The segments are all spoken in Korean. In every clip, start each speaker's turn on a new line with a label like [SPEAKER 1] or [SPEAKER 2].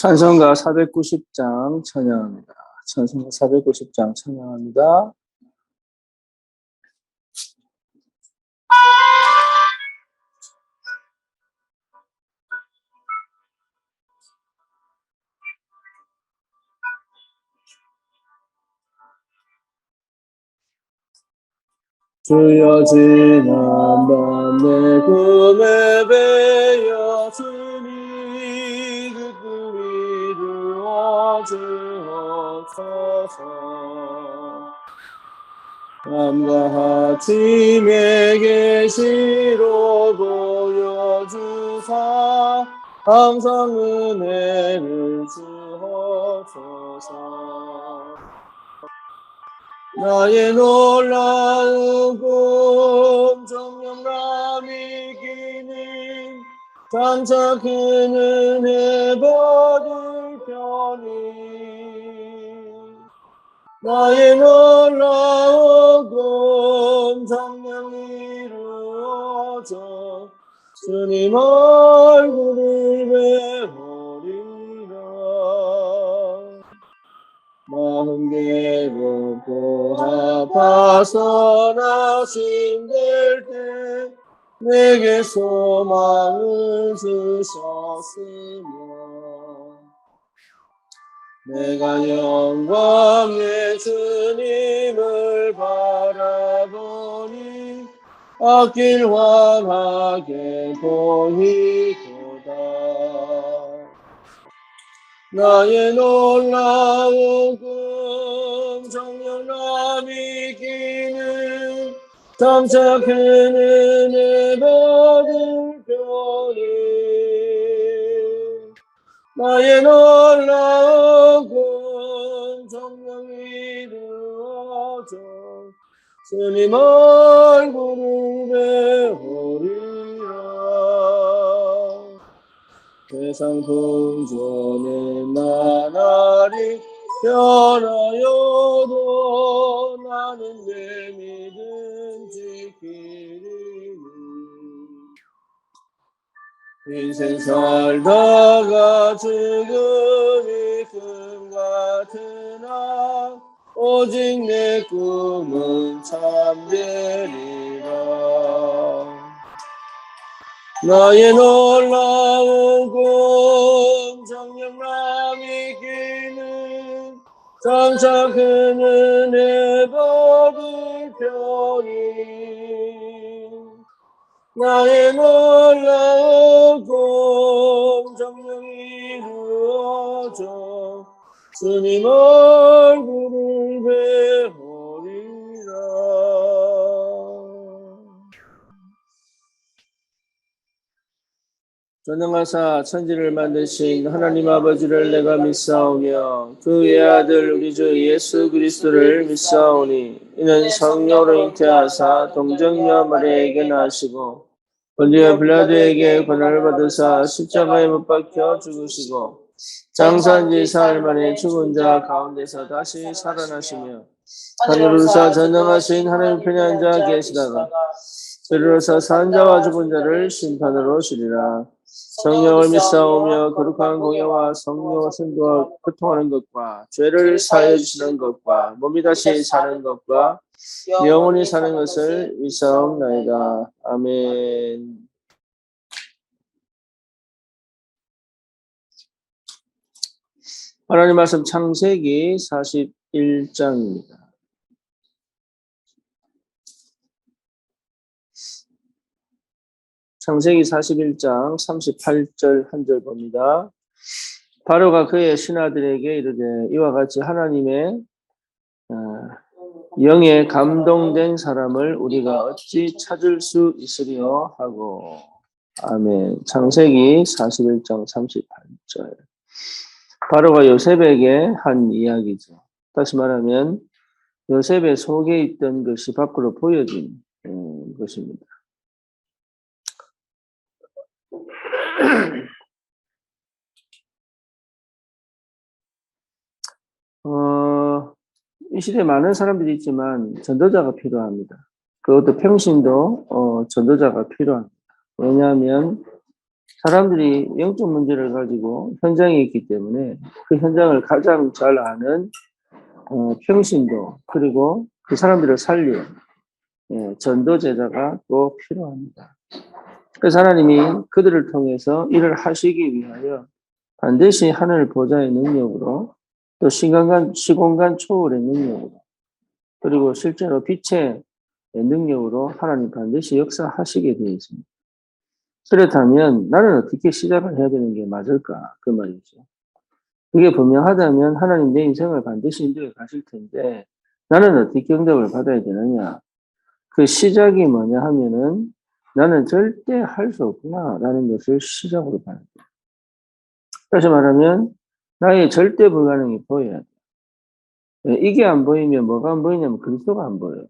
[SPEAKER 1] 찬송가 490장 찬양합니다. 찬송가 490장 찬양합니다. 주여 지난밤 내 꿈에 베어 주니 그 꿈이 이루어주옵소서. 밤과 아침에 계시로 보여주사 항상 은혜를 주옵소서. 나의 놀라운 꿈 정령감이 기니 장차 큰 은혜 받을 편이 나의 놀라운 꿈 정령 이루어져 주님 얼굴을 배우리라. 마음 괴롭고 아파서 낙심될 때 내게 소망을 주셨으며 내가 영광의 주님을 바라보니 앞길 환하게 보이도다. 나의 놀라운 꿈 정령감이 기는 장차 큰 은혜 받을 편이 나의 놀라운 꿈 정령 이루어져 주님 얼굴을 배우리라. 세상 풍조는 나날이 변하여도 나는 내 믿음 지키리니 인생 살다가 죽음이 꿈 같으나 오직 내 꿈은 참되리라. 나의 놀라운 꿈 정령감이 기는 장차 큰 은혜 받을 편이 나의 놀라운 꿈 정령 이루어져 주님 얼굴을 배우리라. 전능하사 천지를 만드신 하나님 아버지를 내가 믿사오며 그의 아들 우리 주 예수 그리스도를 믿사오니 이는 성령으로 잉태하사 동정녀 마리아에게 나시고 본디오 빌라도에게 고난을 받으사 십자가에 못 박혀 죽으시고 장사한 지 사흘 만에 죽은 자 가운데서 다시 살아나시며 하늘로서 전능하신 하나님 편에 앉아 계시다가 저리로서 산 자와 죽은 자를 심판으로 오시리라. 성령을 믿사오며 거룩한 공예와 성령과 성도와 교통하는 것과 죄를 사하여 주시는 것과 몸이 다시 사는 것과 영원히 사는 것을 믿사옵나이다. 아멘. 하나님 말씀 창세기 41장입니다. 창세기 41장 38절 한 절 봅니다. 바로가 그의 신하들에게 이르되 이와 같이 하나님의 영에 감동된 사람을 우리가 어찌 찾을 수 있으리요 하고. 아멘. 창세기 41장 38절. 바로가 요셉에게 한 이야기죠. 다시 말하면 요셉의 속에 있던 것이 밖으로 보여진 것입니다. 이 시대에 많은 사람들이 있지만 전도자가 필요합니다. 그것도 평신도 전도자가 필요합니다. 왜냐하면 사람들이 영적 문제를 가지고 현장에 있기 때문에 그 현장을 가장 잘 아는 평신도 그리고 그 사람들을 살릴 전도 제자가 또 필요합니다. 그래서 하나님이 그들을 통해서 일을 하시기 위하여 반드시 하늘 보좌의 능력으로 또 시공간 초월의 능력으로 그리고 실제로 빛의 능력으로 하나님 반드시 역사하시게 되어 있습니다. 그렇다면 나는 어떻게 시작을 해야 되는 게 맞을까? 그 말이죠. 그게 분명하다면 하나님 내 인생을 반드시 인도해 가실 텐데 나는 어떻게 응답을 받아야 되느냐? 그 시작이 뭐냐 하면은 나는 절대 할 수 없구나라는 것을 시작으로 봐야 돼요. 다시 말하면 나의 절대 불가능이 보여야 돼요. 이게 안 보이면 뭐가 안 보이냐면 그리스도가 안 보여요.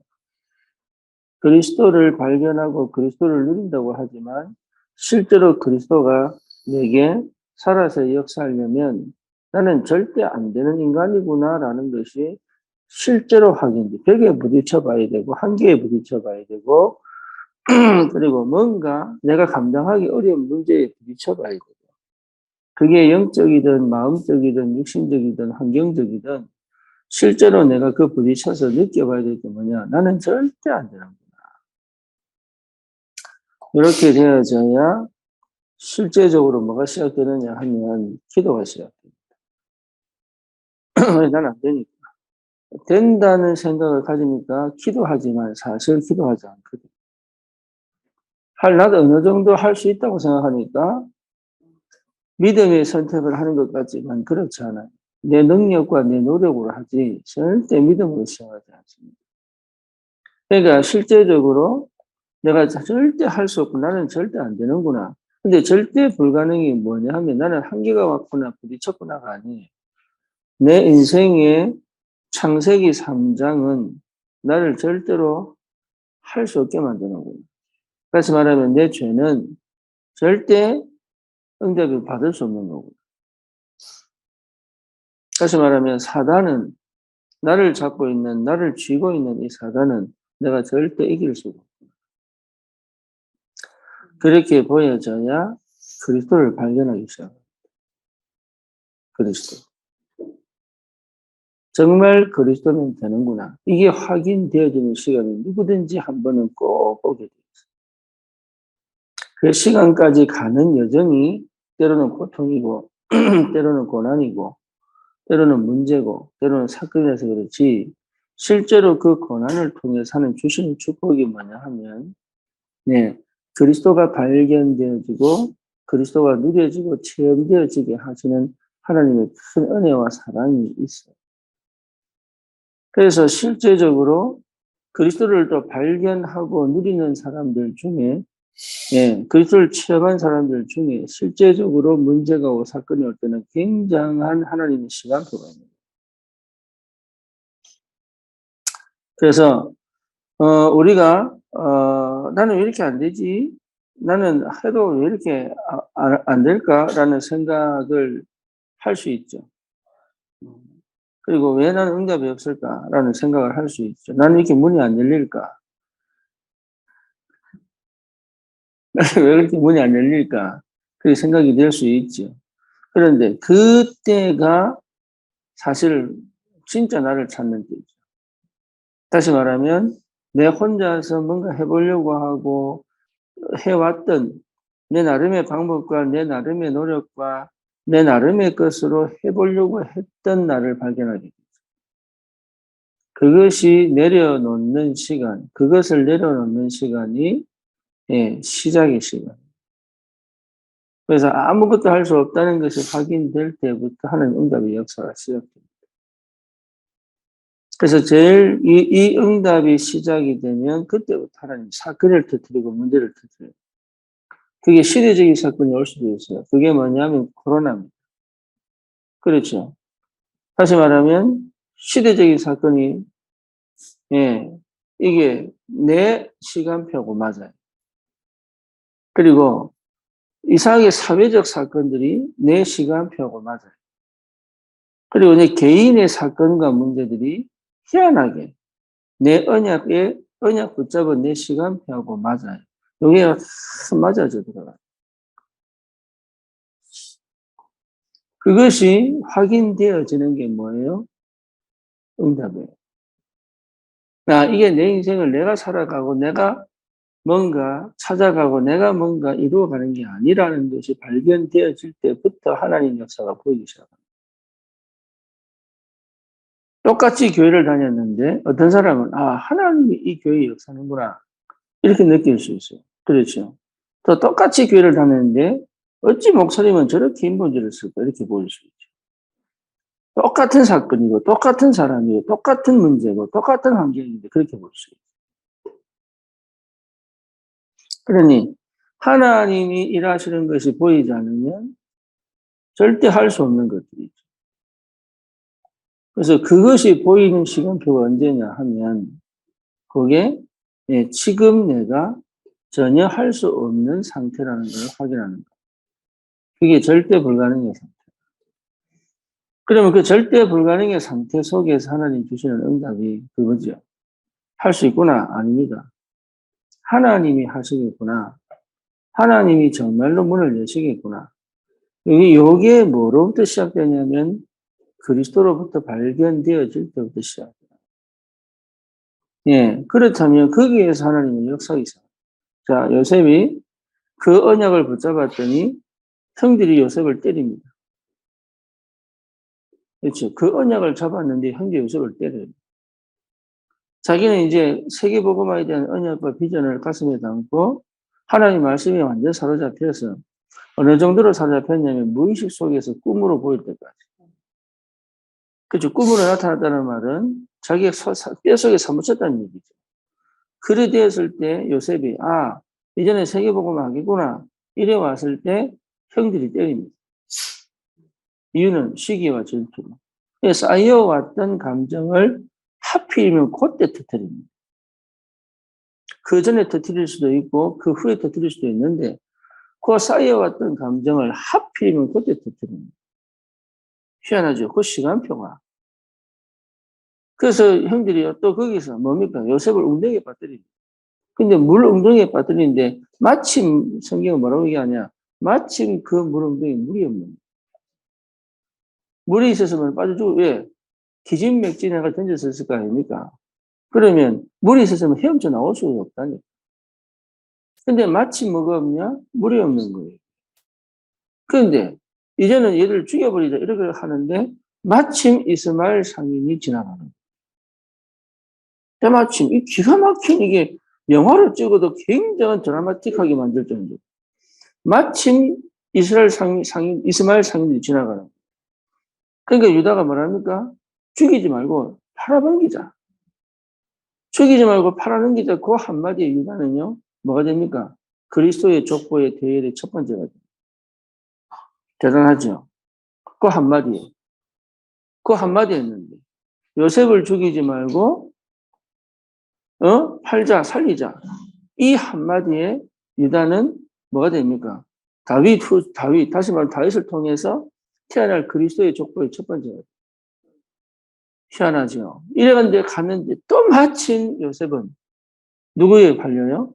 [SPEAKER 1] 그리스도를 발견하고 그리스도를 누린다고 하지만 실제로 그리스도가 내게 살아서 역사하려면 나는 절대 안 되는 인간이구나라는 것이 실제로 확인돼. 벽에 부딪혀 봐야 되고 한계에 부딪혀 봐야 되고 그리고 뭔가 내가 감당하기 어려운 문제에 부딪혀 봐야 되고 그게 영적이든 마음적이든 육신적이든 환경적이든 실제로 내가 그 부딪혀서 느껴봐야 될 게 뭐냐. 나는 절대 안 되는 이렇게 되어져야 실제적으로 뭐가 시작되느냐 하면 기도가 시작됩니다. 난 안 되니까. 된다는 생각을 가지니까 기도하지만 사실 기도하지 않거든. 나도 어느 정도 할 수 있다고 생각하니까 믿음의 선택을 하는 것 같지만 그렇지 않아요. 내 능력과 내 노력으로 하지 절대 믿음으로 시작하지 않습니다. 그러니까 실제적으로 내가 절대 할 수 없고 나는 절대 안 되는구나. 근데 절대 불가능이 뭐냐 하면 나는 한계가 왔구나 부딪혔구나가 아니에요. 내 인생의 창세기 3장은 나를 절대로 할 수 없게 만드는 거예요. 다시 말하면 내 죄는 절대 응답을 받을 수 없는 거고. 다시 말하면 사단은 나를 잡고 있는, 나를 쥐고 있는 이 사단은 내가 절대 이길 수가 없고. 그렇게 보여져야 그리스도를 발견하기 시작합니다. 그리스도. 정말 그리스도면 되는구나. 이게 확인되어지는 시간이 누구든지 한 번은 꼭 오게 돼요. 그 시간까지 가는 여정이 때로는 고통이고, 때로는 고난이고, 때로는 문제고, 때로는 사건이라서 그렇지, 실제로 그 고난을 통해서 하는 주시는 축복이 뭐냐 하면, 네, 그리스도가 발견되어지고, 그리스도가 누려지고 체험되어지게 하시는 하나님의 큰 은혜와 사랑이 있어요. 그래서 실제적으로 그리스도를 또 발견하고 누리는 사람들 중에 그리스도를 체험한 사람들 중에 실제적으로 문제가 오고 사건이 올 때는 굉장한 하나님의 시간표가 있는 거예요. 그래서 우리가 나는 왜 이렇게 안 되지? 나는 해도 왜 이렇게 안 될까라는 생각을 할 수 있죠. 그리고 왜 나는 응답이 없을까라는 생각을 할 수 있죠. 나는 이렇게 문이 안 열릴까? 왜 그렇게 문이 안 열릴까? 그렇게 생각이 될 수 있죠. 그런데 그때가 사실 진짜 나를 찾는 때죠. 다시 말하면 내 혼자서 뭔가 해보려고 하고 해왔던 내 나름의 방법과 내 나름의 노력과 내 나름의 것으로 해보려고 했던 나를 발견하게 되죠. 그것이 내려놓는 시간, 그것을 내려놓는 시간이 시작의 시간. 그래서 아무것도 할 수 없다는 것이 확인될 때부터 하나님 응답의 역사가 시작됩니다. 그래서 제일 이 응답이 시작이 되면 그때부터 하나님 사건을 터뜨리고 문제를 터뜨려요. 그게 시대적인 사건이 올 수도 있어요. 그게 뭐냐면 코로나입니다. 그렇죠. 다시 말하면 시대적인 사건이 이게 내 시간표하고 맞아요. 그리고 이상하게 사회적 사건들이 내 시간표하고 맞아요. 그리고 내 개인의 사건과 문제들이 희한하게 내 언약 붙잡은 내 시간표하고 맞아요. 여기가 맞아져 들어가요. 그것이 확인되어지는 게 뭐예요? 응답이에요. 이게 내 인생을 내가 살아가고 내가 뭔가 찾아가고 내가 뭔가 이루어가는 게 아니라는 것이 발견되어질 때부터 하나님 역사가 보이기 시작합니다. 똑같이 교회를 다녔는데 어떤 사람은 하나님이 이 교회에 역사하는구나 이렇게 느낄 수 있어요. 그렇죠. 또 똑같이 교회를 다녔는데 어찌 목사님은 저렇게 인본주의를 쓸까 이렇게 보일 수 있죠. 똑같은 사건이고 똑같은 사람이고 똑같은 문제고 똑같은 환경인데 그렇게 볼 수 있어요. 그러니 하나님이 일하시는 것이 보이지 않으면 절대 할 수 없는 것들이죠. 그래서 그것이 보이는 시간표가 언제냐 하면 그게 지금 내가 전혀 할 수 없는 상태라는 걸 확인하는 거예요. 그게 절대 불가능의 상태. 그러면 그 절대 불가능의 상태 속에서 하나님 주시는 응답이 그거죠. 할 수 있구나? 아닙니다. 하나님이 하시겠구나. 하나님이 정말로 문을 여시겠구나. 여기에 뭐로부터 시작되냐면 그리스도로부터 발견되어질 때부터 시작돼요. 그렇다면 거기에서 하나님의 역사가 있어요. 자, 요셉이 그 언약을 붙잡았더니 형들이 요셉을 때립니다. 그렇죠. 그 언약을 잡았는데 형제 요셉을 때려요. 자기는 이제 세계복음화에 대한 언약과 비전을 가슴에 담고 하나님 말씀이 완전 사로잡혀서 어느 정도로 사로잡혔냐면 무의식 속에서 꿈으로 보일 때까지. 그렇죠. 꿈으로 나타났다는 말은 자기가 뼈속에 사무쳤다는 얘기죠. 그래 되었을 때 요셉이 이전에 세계복음화 하겠구나 이래 왔을 때 형들이 때립니다. 이유는 시기와 질투로. 쌓여왔던 감정을 하필이면 그때 터뜨립니다. 그 전에 터뜨릴 수도 있고 그 후에 터뜨릴 수도 있는데 그 쌓여왔던 감정을 하필이면 그때 터뜨립니다. 희한하죠. 그 시간표가. 그래서 형들이 또 거기서 뭡니까? 요셉을 웅덩이에 빠뜨립니다. 근데 물 웅덩이에 빠뜨리는데 마침 성경은 뭐라고 얘기하냐? 마침 그 물 웅덩이에 물이 없는 거예요. 물이 있었으면 빠져 죽고 왜? 기진맥진해가 던졌을 거 아닙니까? 그러면 물이 있었으면 헤엄쳐 나올 수가 없다니까. 근데 마침 뭐가 없냐? 물이 없는 거예요. 그런데 이제는 얘를 죽여버리자 이렇게 하는데 마침 이스마엘 상인이 지나가는 거예요. 때마침 이 기가 막힌 이게 영화로 찍어도 굉장히 드라마틱하게 만들 정도. 마침 이스마엘 상인이 지나가는 거예요. 그러니까 유다가 뭐랍니까? 죽이지 말고 팔아넘기자. 죽이지 말고 팔아넘기자. 그 한마디에 유다는요, 뭐가 됩니까? 그리스도의 족보의 대열의 첫 번째가 됩니다. 대단하죠? 그 한마디에. 그 한마디 했는데, 요셉을 죽이지 말고, 팔자, 살리자. 이 한마디에 유다는 뭐가 됩니까? 다시 말하면 다윗을 통해서 태어날 그리스도의 족보의 첫 번째가 됩니다. 희한하죠. 이래간데 갔는데 또 마침 요셉은 누구에게 팔려요?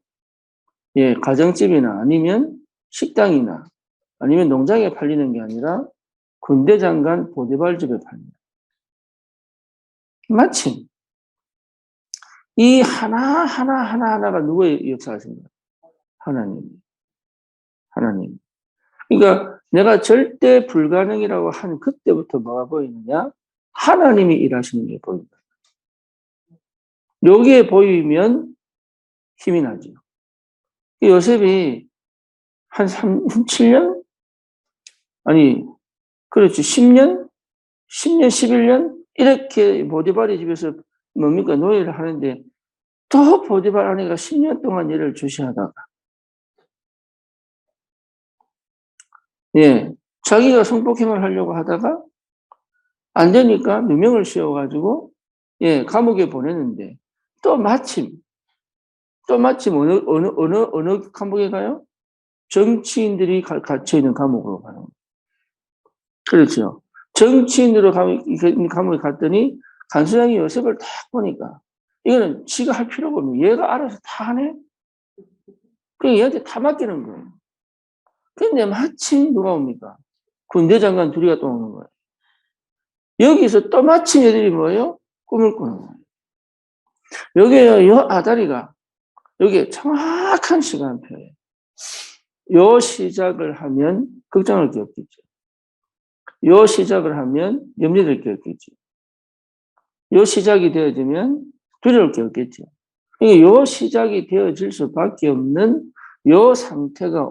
[SPEAKER 1] 가정집이나 아니면 식당이나 아니면 농장에 팔리는 게 아니라 군대 장관 보디발 집에 팔립니다. 마침 이 하나하나가 누구의 역사하십니까? 하나님. 그러니까 내가 절대 불가능이라고 한 그때부터 뭐가 보이느냐? 하나님이 일하시는 게 보인다. 여기에 보이면 힘이 나죠. 요셉이 한 7년? 아니, 그렇지. 10년? 11년? 이렇게 보디발의 집에서 뭡니까? 노예를 하는데 또 보디발 아내가 10년 동안 얘를 주시하다가 자기가 성폭행을 하려고 하다가 안 되니까 누명을 씌워가지고 감옥에 보내는데 또 마침 어느 감옥에 가요? 정치인들이 갇혀있는 감옥으로 가는 거예요. 그렇죠. 정치인으로 감옥에 갔더니 간수장이 요셉을 딱 보니까 이거는 지가 할 필요가 없는 얘가 알아서 다 하네? 그냥 얘한테 다 맡기는 거예요. 근데 마침 누가 옵니까? 군대 장관 둘이 갔다 오는 거예요. 여기서 또 마침 애들이 뭐예요? 꿈을 꾸는 거예요. 여기에 요 아다리가 여기에 정확한 시간표에 요 시작을 하면 걱정할 게 없겠죠. 요 시작을 하면 염려될 게 없겠죠. 요 시작이 되어지면 두려울 게 없겠죠. 그러니까 요 시작이 되어질 수밖에 없는 요 상태가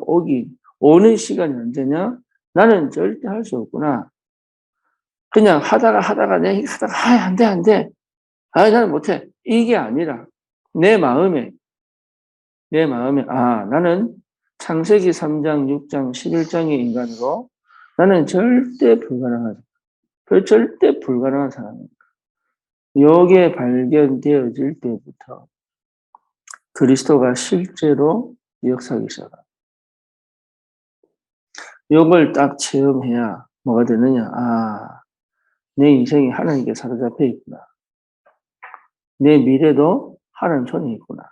[SPEAKER 1] 오는 시간이 언제냐? 나는 절대 할 수 없구나. 그냥 하다가 내가 하다가 안 돼. 나는 못해. 이게 아니라 내 마음에 나는 창세기 3장, 6장, 11장의 인간으로 나는 절대 불가능한 사람입니다. 요게 발견되어질 때부터 그리스도가 실제로 역사하기 시작합니다. 요걸 딱 체험해야 뭐가 되느냐? 내 인생이 하나님께 사로잡혀 있구나. 내 미래도 하나님 손에 있구나.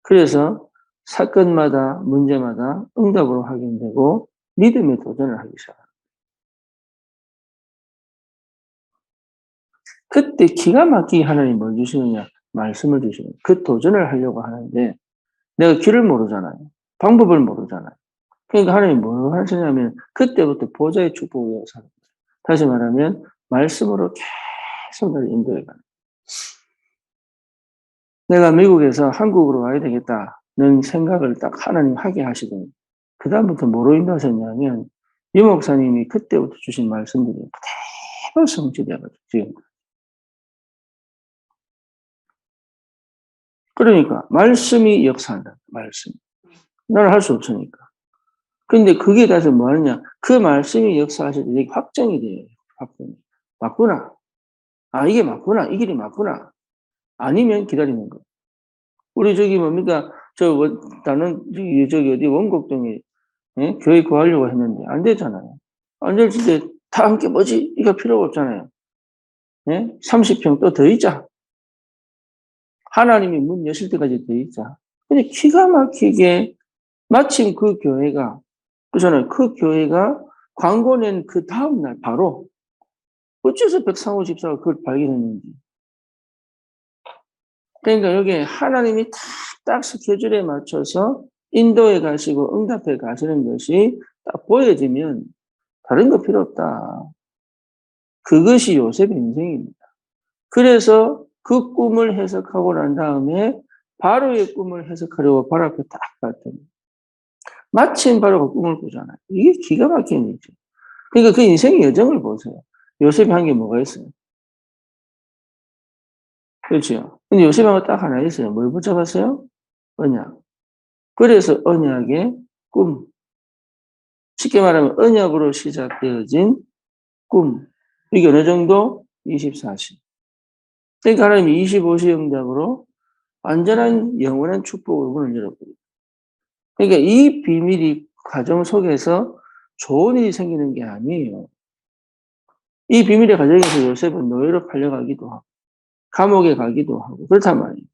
[SPEAKER 1] 그래서 사건마다 문제마다 응답으로 확인되고 믿음의 도전을 하기 시작합니다. 그때 기가 막히게 하나님이 뭘 주시느냐? 말씀을 주시는 그 도전을 하려고 하는데 내가 길을 모르잖아요. 방법을 모르잖아요. 그러니까 하나님이 뭘 하시냐면 그때부터 보좌의 축복을 위해서 하는 거예요. 다시 말하면 말씀으로 계속 나를 인도해 가는 거예요. 내가 미국에서 한국으로 와야 되겠다는 생각을 딱 하나님 하게 하시더니 그 다음부터 뭐로 인도하셨냐면 유 목사님이 그때부터 주신 말씀들이 그대로 성취되어가지고 지금. 그러니까 말씀이 역사한다. 말씀. 나는 할 수 없으니까. 근데 그게 다시 뭐 하느냐. 그 말씀이 역사하실 때 확정이 돼요. 확정이. 맞구나. 이게 맞구나. 이 길이 맞구나. 아니면 기다리는 거. 우리 저기 뭡니까? 나는 저기 어디 원곡동에 교회 구하려고 했는데 안 되잖아요. 안 될 때 다 함께 뭐지? 이거 필요가 없잖아요. 30평 또 더 있자. 하나님이 문 여실 때까지 더 있자. 근데 기가 막히게 마침 그 교회가 그잖아요. 그 교회가 광고 낸 그 다음날 바로 어째서 백상호 집사가 그걸 발견했는지. 그러니까 여기 하나님이 딱 스케줄에 맞춰서 인도에 가시고 응답해 가시는 것이 딱 보여지면 다른 거 필요 없다. 그것이 요셉의 인생입니다. 그래서 그 꿈을 해석하고 난 다음에 바로의 꿈을 해석하려고 바로 앞에 딱 갔더니 마침 바로가 꿈을 꾸잖아요. 이게 기가 막힌 일이죠. 그러니까 그 인생의 여정을 보세요. 요셉이 한 게 뭐가 있어요? 그렇죠. 근데 요셉이 한 거 딱 하나 있어요. 뭘 붙잡았어요? 언약. 그래서 언약의 꿈. 쉽게 말하면 언약으로 시작되어진 꿈. 이게 어느 정도? 24시. 그러니까 하나님이 25시 응답으로 완전한 영원한 축복을 문을 열어버려요. 그러니까 이 비밀이 과정 속에서 좋은 일이 생기는 게 아니에요. 이 비밀의 과정에서 요셉은 노예로 팔려가기도 하고 감옥에 가기도 하고 그렇단 말이에요.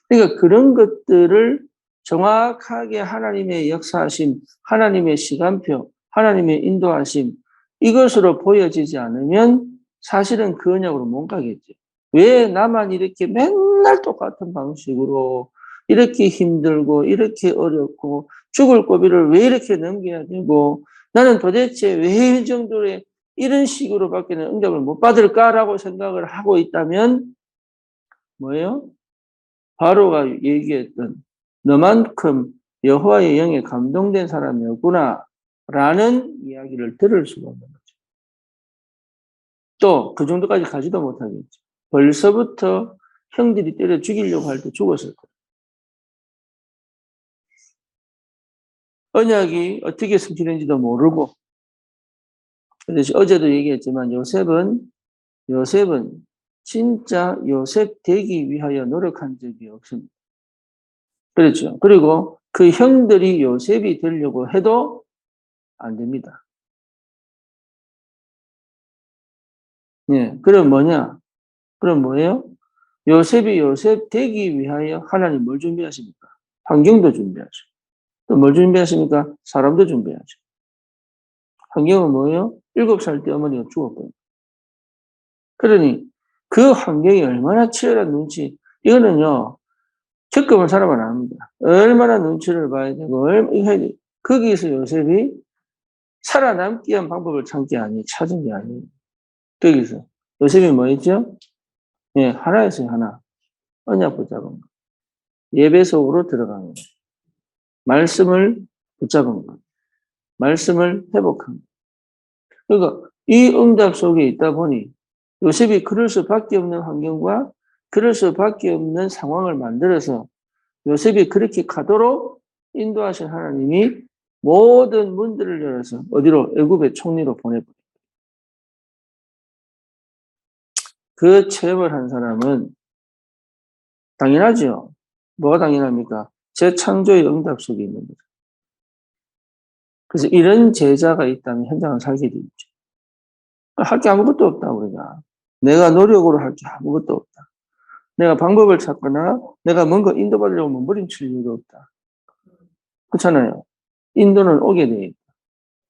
[SPEAKER 1] 그러니까 그런 것들을 정확하게 하나님의 역사하심, 하나님의 시간표, 하나님의 인도하심 이것으로 보여지지 않으면 사실은 그 언약으로 못 가겠죠. 왜 나만 이렇게 맨날 똑같은 방식으로 이렇게 힘들고 이렇게 어렵고 죽을 고비를 왜 이렇게 넘겨야 되고 나는 도대체 왜 이 정도의 이런 식으로밖에는 응답을 못 받을까라고 생각을 하고 있다면 뭐예요? 바로가 얘기했던 너만큼 여호와의 영에 감동된 사람이었구나 라는 이야기를 들을 수가 없는 거죠. 또 그 정도까지 가지도 못하겠죠. 벌써부터 형들이 때려 죽이려고 할 때 죽었을 거예요. 언약이 어떻게 성취된지도 모르고 그래서 어제도 얘기했지만 요셉은 진짜 요셉 되기 위하여 노력한 적이 없습니다. 그렇죠. 그리고 그 형들이 요셉이 되려고 해도 안 됩니다. 그럼 뭐냐? 그럼 뭐예요? 요셉이 요셉 되기 위하여 하나님 뭘 준비하십니까? 환경도 준비하죠. 또 뭘 준비하십니까? 사람도 준비하죠. 환경은 뭐예요? 7살 때 어머니가 죽었거든요. 그러니 그 환경이 얼마나 치열한 눈치, 이거는요, 겪어본 사람은 압니다. 얼마나 눈치를 봐야 되고, 얼마나 해야 돼. 거기에서 요셉이 살아남기 위한 방법을 찾은 게 아니에요. 거기서. 요셉이 뭐 했죠? 예, 하나였어요, 하나. 언약 붙잡은 거. 예배 속으로 들어간 거. 말씀을 붙잡은 거. 말씀을 회복한 거. 그러니까 이 응답 속에 있다 보니 요셉이 그럴 수밖에 없는 환경과 그럴 수밖에 없는 상황을 만들어서 요셉이 그렇게 가도록 인도하신 하나님이 모든 문들을 열어서 어디로? 애굽의 총리로 보내버려요. 그 체험을 한 사람은 당연하죠. 뭐가 당연합니까? 재창조의 응답 속에 있는 거죠. 그래서 이런 제자가 있다면 현장을 살게 되죠. 할 게 아무것도 없다, 우리가. 내가 노력으로 할 게 아무것도 없다. 내가 방법을 찾거나 내가 뭔가 인도받으려고 몸부림칠 이유가 없다. 그렇잖아요. 인도는 오게 돼 있다.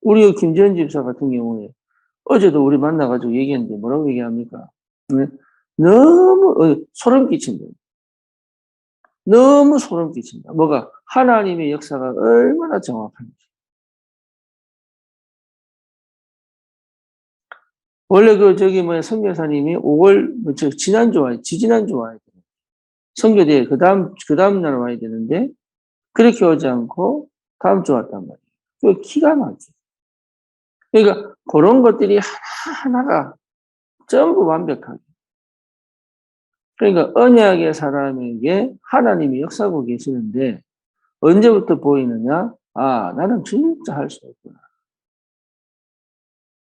[SPEAKER 1] 우리 김재현 집사 같은 경우에 어제도 우리 만나가지고 얘기했는데 뭐라고 얘기합니까? 네? 너무 소름 끼친다. 너무 소름 끼친다. 뭐가? 하나님의 역사가 얼마나 정확한지. 원래 선교사님이 5월, 지지난주 와야 돼. 선교대회 그 다음 날 와야 되는데, 그렇게 오지 않고 다음 주 왔단 말이에요. 그 기가 막혀. 그러니까 그런 것들이 하나하나가 전부 완벽하게. 그러니까 언약의 사람에게 하나님이 역사하고 계시는데 언제부터 보이느냐? 아, 나는 진짜 할 수 없구나.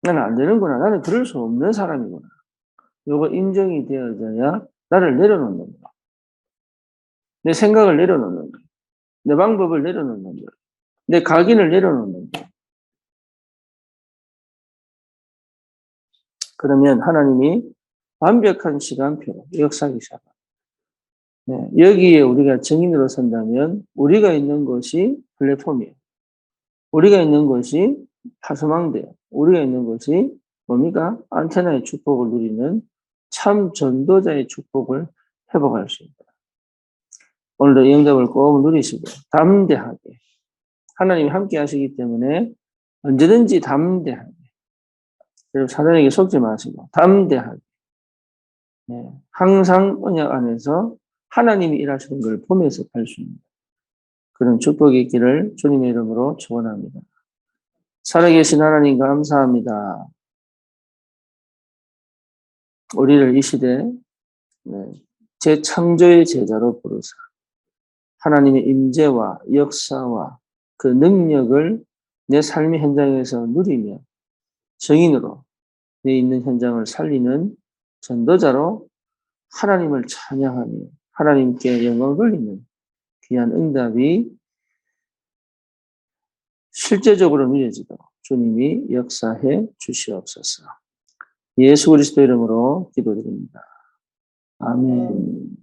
[SPEAKER 1] 나는 안 되는구나. 나는 그럴 수 없는 사람이구나. 요거 인정이 되어져야 나를 내려놓는 거야. 내 생각을 내려놓는 거야. 내 방법을 내려놓는 거야. 내 각인을 내려놓는 거야. 그러면 하나님이 완벽한 시간표로 역사하기 시작합니다. 네, 여기에 우리가 증인으로 선다면 우리가 있는 것이 플랫폼이에요. 우리가 있는 것이 파수망대예요. 우리가 있는 것이 뭡니까? 안테나의 축복을 누리는 참 전도자의 축복을 회복할 수 있다. 오늘도 이 응답을 꼭 누리시고 담대하게 하나님이 함께 하시기 때문에 언제든지 담대하게 여러분 사단에게 속지 마시고 담대하게 네, 항상 언약 안에서 하나님이 일하시는 걸 보면서 갈 수 있는 그런 축복이 있기를 주님의 이름으로 축원합니다. 살아계신 하나님 감사합니다. 우리를 이 시대 재창조의 제자로 부르사 하나님의 임재와 역사와 그 능력을 내 삶의 현장에서 누리며 증인으로 내 있는 현장을 살리는 전도자로 하나님을 찬양하며 하나님께 영광 돌리는 귀한 응답이 실제적으로 누려지도록 주님이 역사해 주시옵소서. 예수 그리스도 이름으로 기도드립니다. 아멘.